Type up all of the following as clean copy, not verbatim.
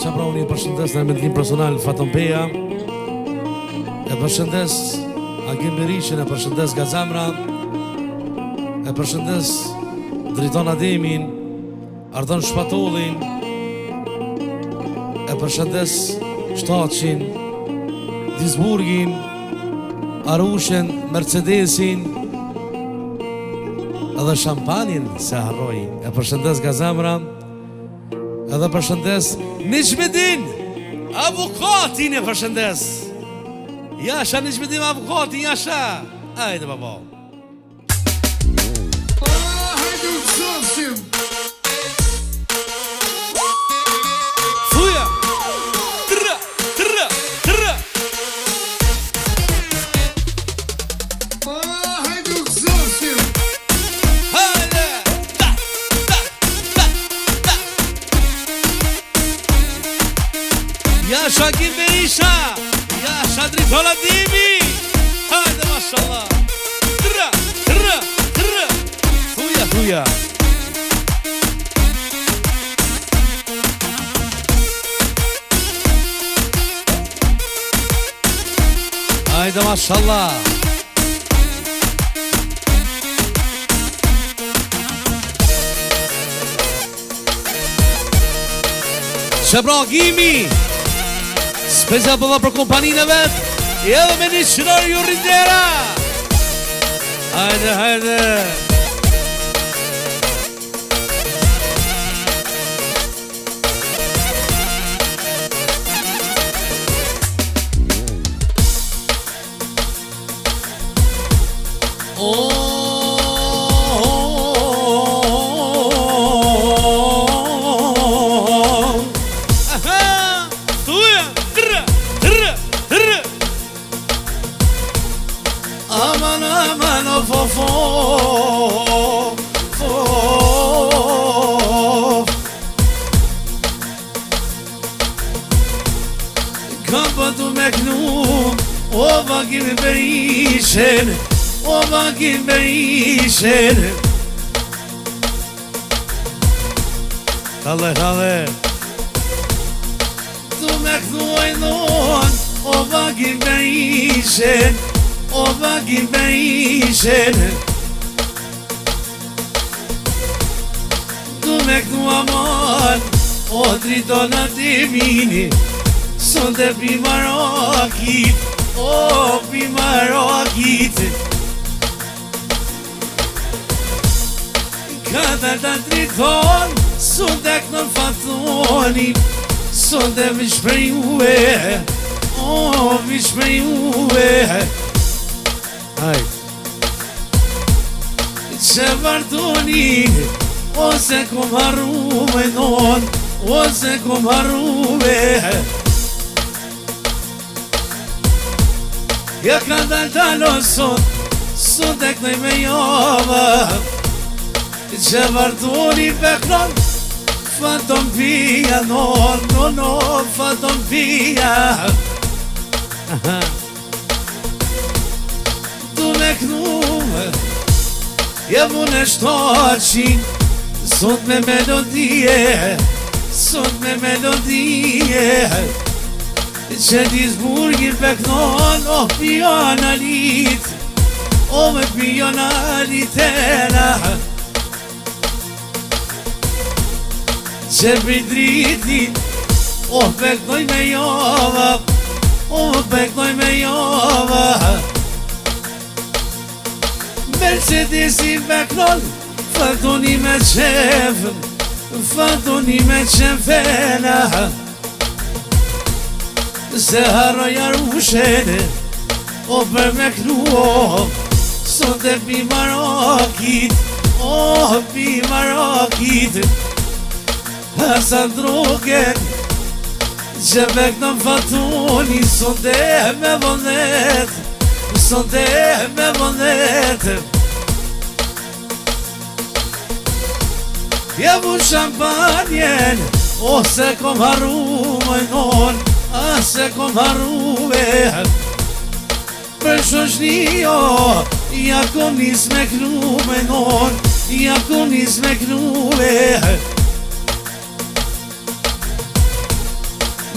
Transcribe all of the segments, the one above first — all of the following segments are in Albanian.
Qa pra unë i përshëndes në mendim personal Faton Peja, e përshëndes Agim Berishin, e përshëndes Gazamra, e përshëndes Driton Ademin, Ardon Shpatollin, e përshëndes Shtaqin, Dizburgin, Arushen, Mercedesin, edhe Shampanin, se harroj, e përshëndes Gazamra, edhe përshëndes Nishmedin, avokatin e përshëndes. Jasha Nishmedin avokatin, Jasha. Ajde baba. Hajde u qofshim. Thuja. Trë, trë, trë. Hajde u qofshim. Hajde. Ta, ta, ta, ta. Jasha Agim Berisha, Jasha Driton Ademi. Hajde mashallah. Trë, trë, trë. Thuja, thuja. Hajde mashallah. Shebra Agimi, special për kompaninë e vetë, edhe me një qërër ju rindera. Hajde, hajde. Aman aman of of of of. Kam pëtu me knu, o Agim Berishin, o Agim Berishin. Kalle, kalle. Tu me knu e non, o Agim Berishin, o Agim Berishin. Tu me knu aman, o Driton Ademini, sonde pi Marokit, o pi Marokit. Kada ta Driton, sonde kënon Fatonin, sonde mi shprejue, o mi shprejue. Hajde. Që vardoni, ose kom harru me non, ose kom harru me. Ja ka dal talo sot, sot e knoj me java. Që vardoni peknon, Faton Peja, no, Faton Peja. Tu me knume, ja mune Shtaqin, sot me melodie, sot me melodie. Që Dizburgin peknon, o pionalit, o me pionalitera. Që Bidritin, o peknoj me jova, o peknoj me jova. Mercedesin peknon, Fatoni me qefën, Fatoni me qefena. Se harroj Arushen, o për me knuo, sonde pi Marokit, o pi Marokit. Hasan Drogen, që peknon Fatoni, sonde me vonet, sonde me vonet. Ja vu Shampanjen, ose kom harru me non, ase kom harru me. Për shoshni jo, ja kom nis me knu me non, ja kom nis me knu me.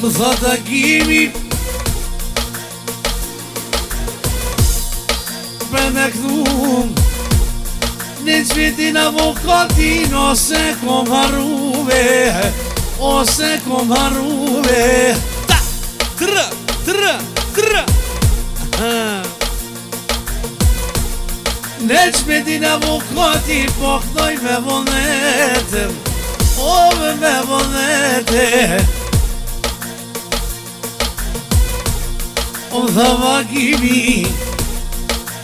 Më thot Agimi për me këthum në qvitin avokatin ose kom harruve ta, trë në qvitin avokatin po këtoj me vullnetem ove me vullnetem o dhava Agimi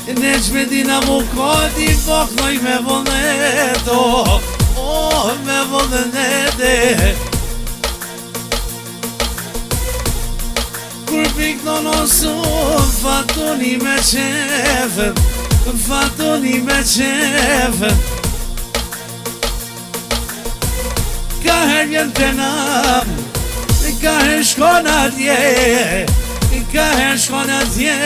në qmetin avokati po këtoj me vullnet me vullnet kur pikno nësum fatoni me qef ka her vjen penam ka her shkon atje ka her shkon atje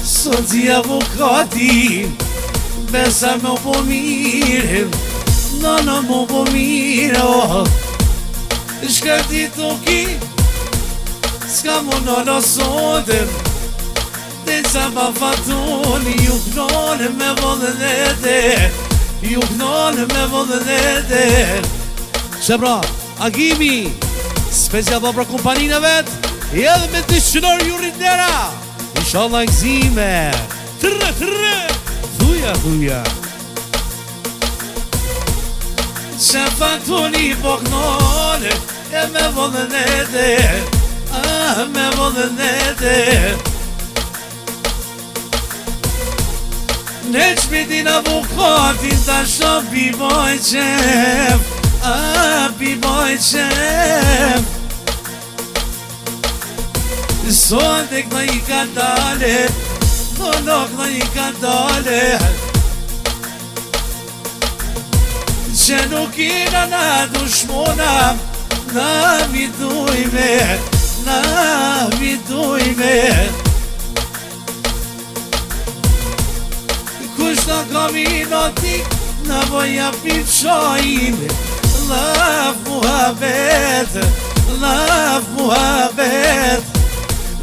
sot i avokati besa me po mirë në më po mirë shkërti toki s'ka më në losodem dhe sa ma fatoni ju knonë me vëllënete Shebra, Agimi special do për kompaninë vet edhe me të shënor ju rritera Inshallah gzime Tërre Thuja Që fatoni po knone e me vëllënete me vëllënete në qmitin avokatin ta shop biboj qef Sot e këna i ka dale këna i ka dale që nuk ina na dushmona na vidujme kush në kaminati na voja piqojnë laf muhabet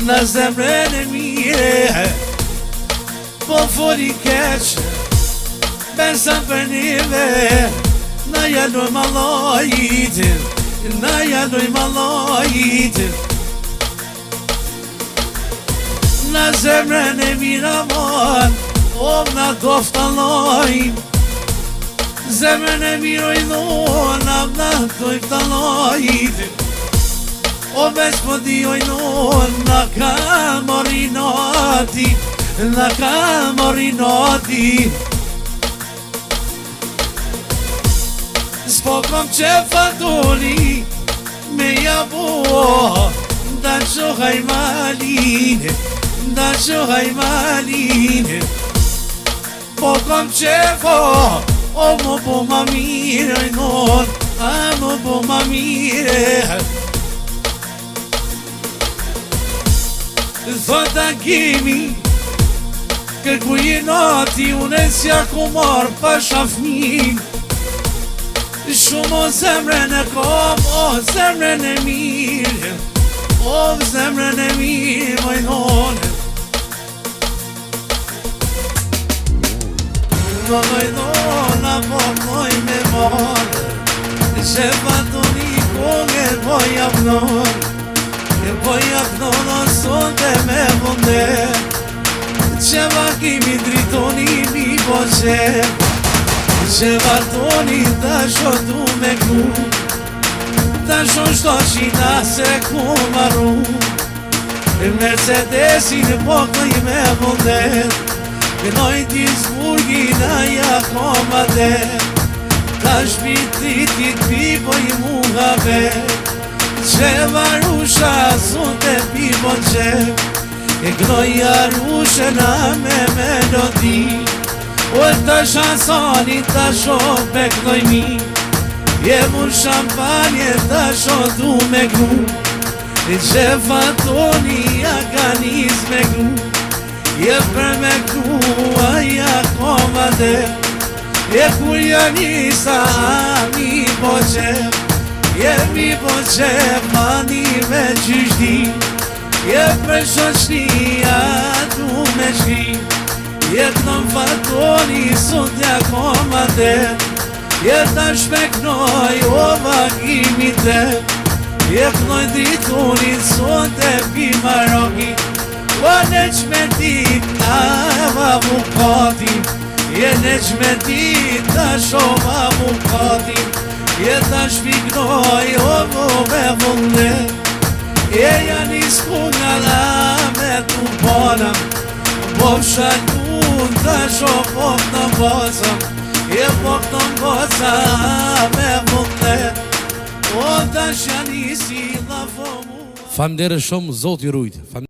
në zemrën e mire po foli keq besa për nive na jaloj malojitin në zemrën e mire amon na doftalojnë zemrën e mire i dhon na doftalojnë o veç po di ojnon na ka morinati s'po kom që fatoni me jabu da qohaj maline po kom qefo o mo po ma mire ojnon mo po ma mire Thot Agimi kërkuj e nati une s'ja ku marë pasha fmi shumë o zemrën e kom o zemrën e mirë mojnone mojnona moj me mone që fatoni kongë moj apnon e poj apnon sonte me vënde që Agimi dritoni mi boqe që vatoni ta shotu me ku ta shoshto qina se ku maru Mercedesin pokoj me vënde kënoj t'i zburgina ja komade ta shpititit pipoj muhave që varusha sunte pipo që e kënoj arushena me melodi o të shansoni të shope kënoj mi je mu shampanje të shotu me gru që fatoni akanis me gru je për me gru aja komade je kur janisa ami po që Jemi po qepani me qyshti Je për shoqnia du me shki Jetë në fatoni sot ja komate Jetë ta shpeknoj o vagimi te Jetë noj ditoni sot e pi maroki O në qmetit na avukati Je në qmetit ta shova avukati Je ta shpiknoj o me vëlle Je janë isku nga la me tu ponam Po shalun ta shofot në bosëm Je pok në bosa me vëlle O ta shanisi la fomu Famdere shumë, Zoti rujt.